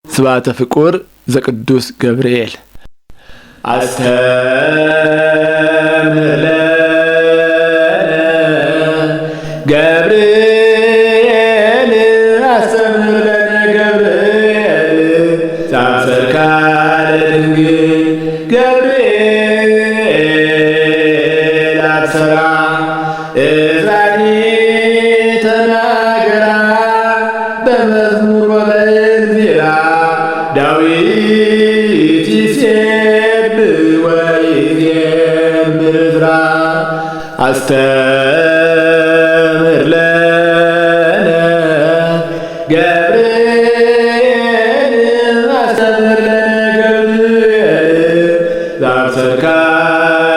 ስብሐተ ፍቁር ዘቅዱስ ገብርኤል አስተምር ገብርኤል አስተምር ገብርኤል ዛብሰልካ ለድንግል ገብርኤል አብሰራ እዛኒ ተናገራ በመዝሙር ወበእንዚራ ዳዊት ይሴብህ ወይዜምር ዕዝራ አስተምር ለነ ገብርኤል አስተምር ለነ ገብርኤል ዛብሰልካ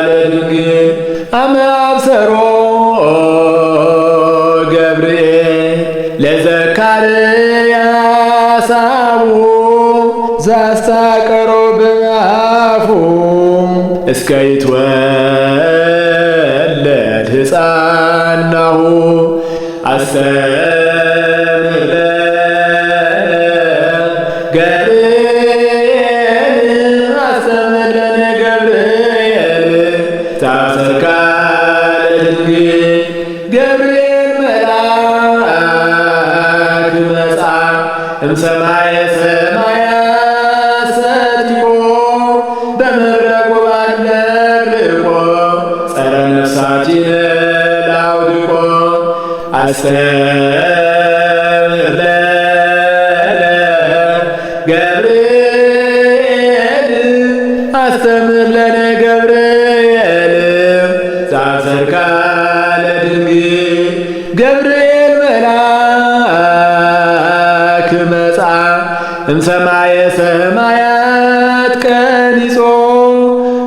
ለድንግል አመ አብሰሮ ገብርኤል ለዘካርያስ አቡ ዛስታቀሮ በአፉ እስከ ይትወለድ ሕፃን ናሁ አስተምር ለነ ገብርኤል አስተምር ለነ ገብርኤል ዛብሰልካ ለድንግል ገብርኤል መልአክ መጻ እምሰማየ ሰማያት ሰጢቆ በመብረቁ ባለቅልቆ ጸረ ነፍሳቲነ ላውድቆ አስተምር ለነ ገብርኤል አስተምር ለነ ገብርኤል ዛብሰልካ ለድንግል ገብርኤል መልአክ መጻ እምሰማየ ሰማያት ቀኒጾ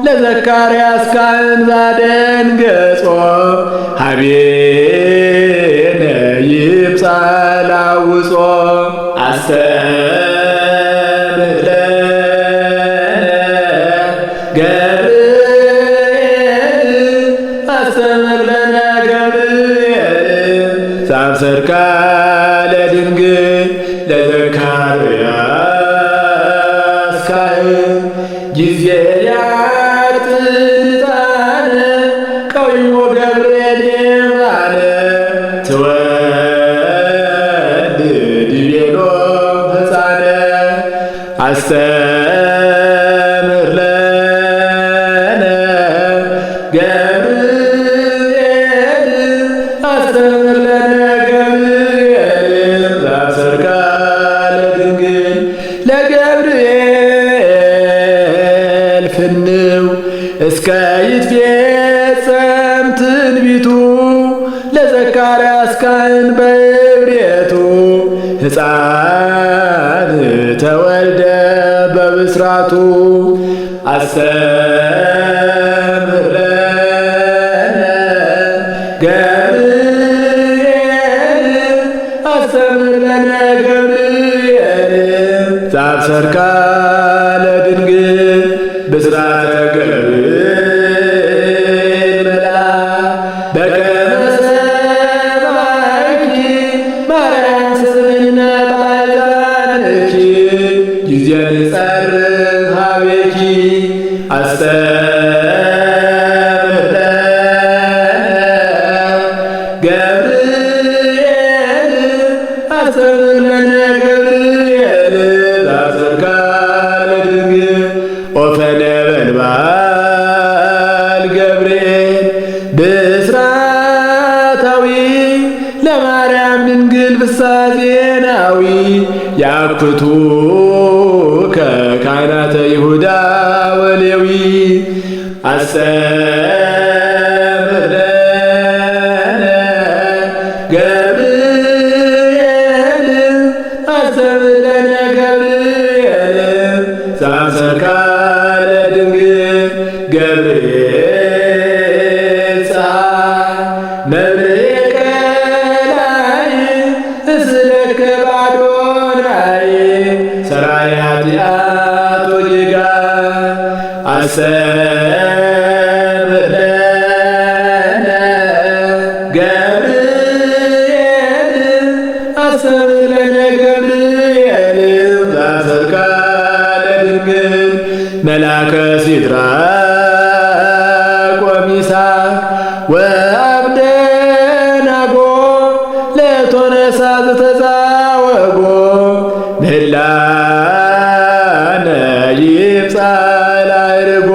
ለዘካርያስ ካህን ዛደንገጾ ሀቤነ ይብጻሕ ላውጾ አስተምር ለነ ገብርኤል አስተምር ለነ ገብርኤል ዛብሰልካ ለድንግል ለዘካርያስ ካህን ጊዜ ያጥጣነ ቀዊሞ ገብርኤል የማነ ትወልድ ዲቤሎ ሕፃነ አስተምር ለነ ገብርኤል አስተምር ለነ ገብርኤል ዛብሰልካ ለድንግል ለገብርኤል ፍንው እስከ ይትፌጸም ትንቢቱ ለዘካርያስ ካህን በዕብሬቱ ሕፃን ተወልደ በብስራቱ አስተምር ለነ ገብርኤል አስተምር ለነ ገብርኤል ዛብሰልካ ለድንግል ብስራተ ገብርኤል መልአክ በከመ ሰማዕኪ ማርያም ስምነ ባሕዛንኪ ጊዜ ንጸርህ ኀቤኪ አስተምር ለነ ገብርኤል አስተምር ለነ ገብርኤል ዛብሰልካ ለድንግል ኦፈ ነበልባል ገብርኤል ብስራታዊ ለማርያም ድንግል ፍሳጼናዊ ያክቱ ከካህናተ ይሁዳ ወሌዊ አስተምር ለነ ገብርኤል አስተምር ለነ ገብርኤል ዛብሰልካ ለድንግል ገብርኤል ፀሐይ መብርቀ ላይ እስለከ ባዶናይ ሠራይ ኃጢአት ወጌጋይ አስተምር ለነ ገብርኤል አስተምር ለነ ገብርኤል ዛብሰልካ መላከ ሲድራቅ ወሚሳቅ ወአብደናጎ ለእቶነ እሳት ተዛወጎ ምህላነ ይብጻእ ላዕርጎ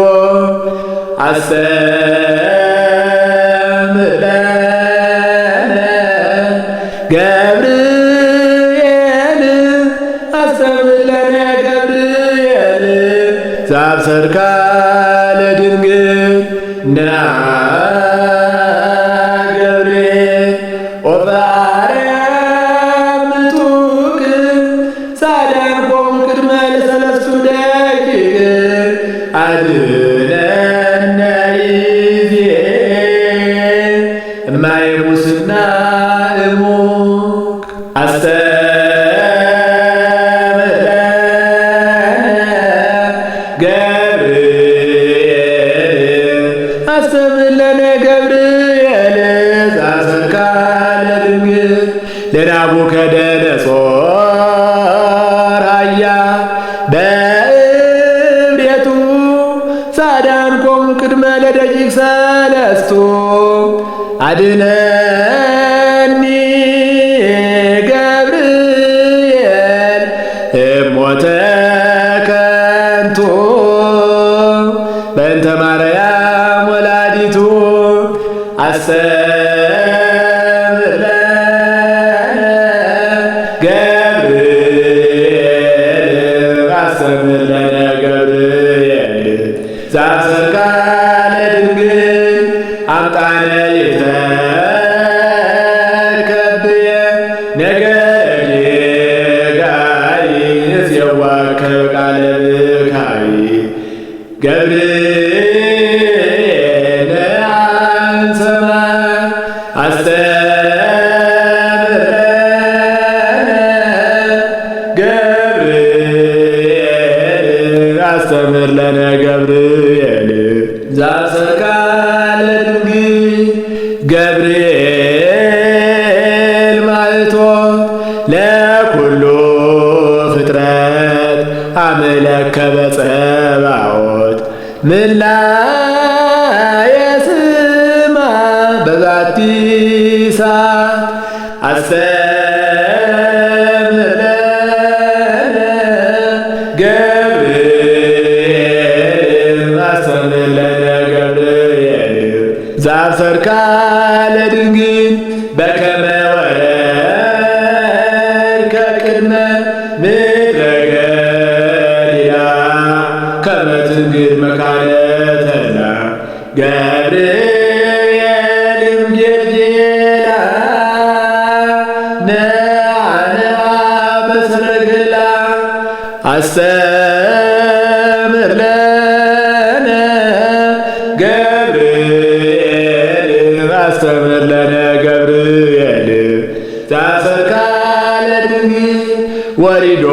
አስተምር ለነ ገብርኤል አስተምር ለነ ገብርኤል ዘአብሰርካ ለድንግል ነአ ገብርኤል ወበአርያም ምጡቅ ጻድቃን ቅድመ ለሰለስቱ ደቂቅ አድኅነነ ይእዜሰ እማየ ሙስና እሙቅ አስተምር ለነ ገብርኤል አስተምር ለነ ገብርኤል ዘአብሰርካ ለድንግል ለናቡከደነፆር ኃያል በእብርየቱ ጻድቃን ቅድመ ለደቂቅ ሰለስቱ አድኅነኒ ገብርኤል እሞተ ከንቱ በእንተ ማርያም ወላዲቱ አስተምር ለነ ገብርኤል አስተምር ለነ ገብርኤል ዘአብሰርካ ለድንግል አምጣነ ይትከብየ ነገረ ጌጋይ ንሴዋከብ ቃለ ብካይ ገብርኤል አንሰማ አስተምር ለነ ገብርኤል አስተምር ለነ ገብርኤል ዘአብሰርካ ለድንግል ገብርኤል ማእቶት ለኩሉ ፍጥረት አምለከ በጸባዖት ምላየ ስማ በዛቲ ሰዓት አስተምር ለነ ገብርኤል አስተምር ለነ ገብርኤል ዘአብሰርካ ለድንግል በከመ ወረድከ ቅድመ ምድረ ገሊላ ከመ ትንግድ መካነ ተድላ ገብርኤል እምጌልጌላ ነአ ነአ በሰረገላ አስተምር ለነ ገብርኤል አስተምር ለነ ገብርኤል ዘአብሰርካ ለድንግል ወሪዶ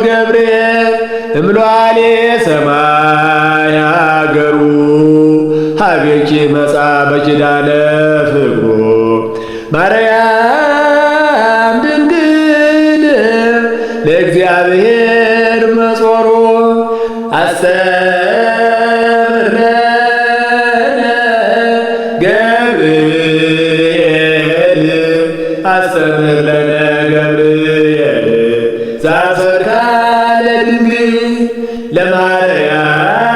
ገብርኤል እምሏሌ ሰማይ አገሩ ሀቤኪ መጻ በኪዳነ ፍቅሩ ማርያም ድንግል ለእግዚአብሔር መጾሮ አስተምር ለነ ገብርኤል አስተምር ለነ ገብርኤል ዘአብሰርካ ለድንግል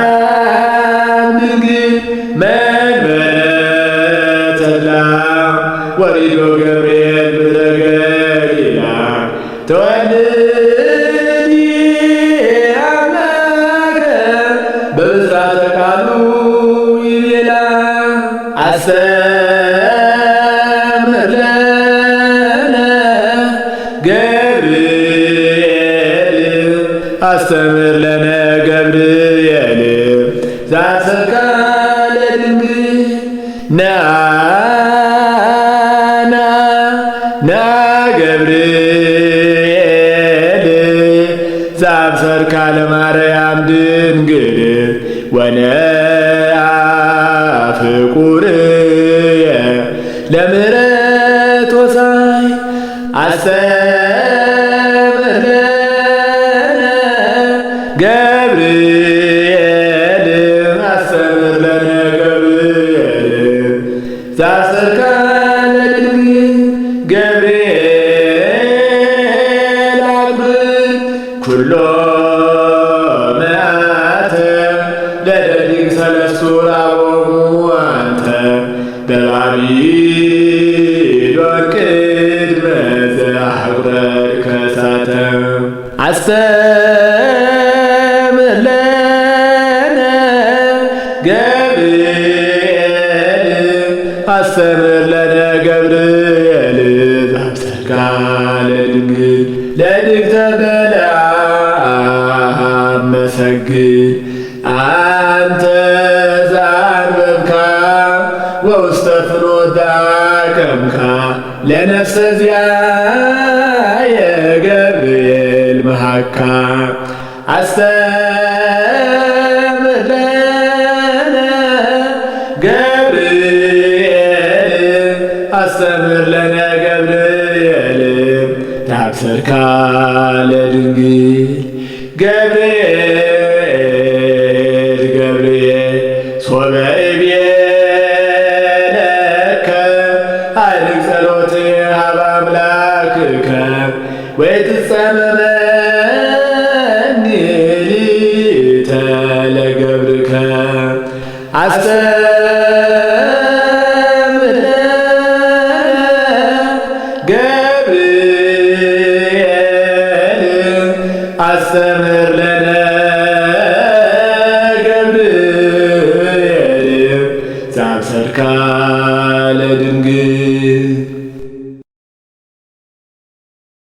ለማርያም ድንግል መንበረ ተድላ ወሪዶ ገብርኤል ምድረ ገሊላ ተወልዲ አምላከ በብስራተ ቃሉ ይቤላ አስተምር ለነ ገብርኤል አስተምር ለነ ገብርኤል ዘአብሰርካ ለድንግል ነአ ገብርኤል ዘአብሰርካ ለማርያም ድንግል ወነአ ፍቁርየ ለምሕረት ወሳይ አስተምር ለነ ገብርኤል ኩሎ መዓተ ለደቂቅ ሰለስቱ ራቦሙ አንተ በባቢሎን ቅድመ ዘአሕጉረከ እሳተ አስተምር ለነ ገብርኤል አስተምር ለነ ገብርኤል ዘአብሰርካ ለድንግል ለድግተ በለዓም መሰግድ አንተ ዘአንበብካ ወውስተ ፍኖተ አቀምካ ለነፍሰ ዚአየ ገብርኤል መሃካ አስተምር ለነ ገብርኤል አስተምር ለነ ገብርኤል ታብሰርካ ለድንግል ገብርኤል ገብርኤል ሶበ እቤለከ አድግ ጸሎትየ ሀበ አምላክከ ወይትጸመመኒ ሊተ ለገብርከ አስተምር ገብርኤል አስተምር